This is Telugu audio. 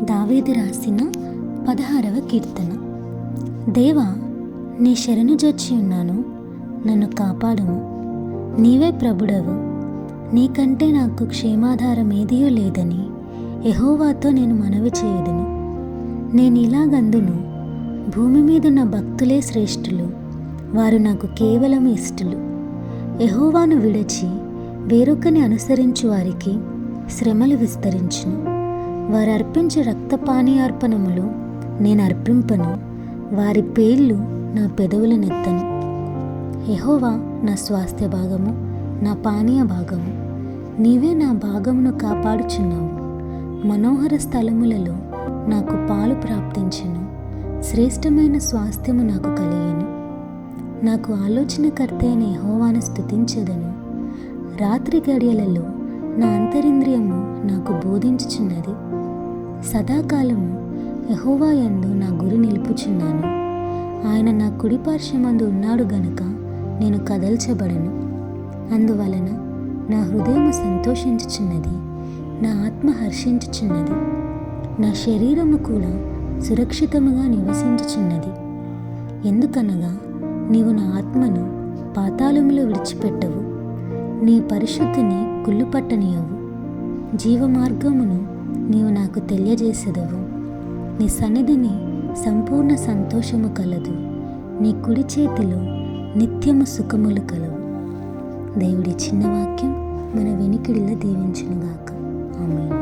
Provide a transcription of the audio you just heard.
దావీదు రాసిన 16వ కీర్తన. దేవా, నీ శరణు జొచ్చి ఉన్నాను, నన్ను కాపాడుము. నీవే ప్రభుడవు, నీకంటే నాకు క్షేమాధారం ఏదియో లేదని యెహోవాతో నేను మనవి చేయుదును. నేను ఇలాగందును, భూమి మీదున్న భక్తులే శ్రేష్ఠులు, వారు నాకు కేవలం ఇష్టలు. యెహోవాను విడిచి వేరొకని అనుసరించు వారికి శ్రమలు విస్తరించును. వారు అర్పించే రక్తపానీయార్పణములు నేను అర్పింపను, వారి పేర్లు నా పెదవులనెత్తను. యెహోవా నా స్వాస్థ్య భాగము, నా పానీయ భాగము. నీవే నా భాగమును కాపాడుచున్నావు. మనోహర స్థలములలో నాకు పాలు ప్రాప్తించెను, శ్రేష్టమైన స్వాస్థ్యము నాకు కలిగెను. నాకు ఆలోచనకర్త అయిన యెహోవాను స్తుతించెదను. రాత్రి గడియలలో నా అంతరింద్రియము నాకు బోధించుచున్నది. సదాకాలము యెహోవా యందు నా గురి నిలుపుచున్నాను. ఆయన నా కుడిపార్శ్వమందు ఉన్నాడు గనుక నేను కదల్చబడను. అందువలన నా హృదయము సంతోషించుచున్నది, నా ఆత్మ హర్షించుచున్నది. నా శరీరము కూడా సురక్షితముగా నివసించుచున్నది. ఎందుకనగా నీవు నా ఆత్మను పాతాళములో విడిచిపెట్టవు, నీ పరిశుద్ధిని కుళ్ళుపట్టనీయవు. జీవమార్గమును నీవు నాకు తెలియజేసెదవు. నీ సన్నిధిని సంపూర్ణ సంతోషము కలదు, నీ కుడి చేతిలో నిత్యము సుఖములు కలవు. దేవుడి చిన్న వాక్యం మన వెనికిడిలో దీవించునుగాక. ఆమేన్.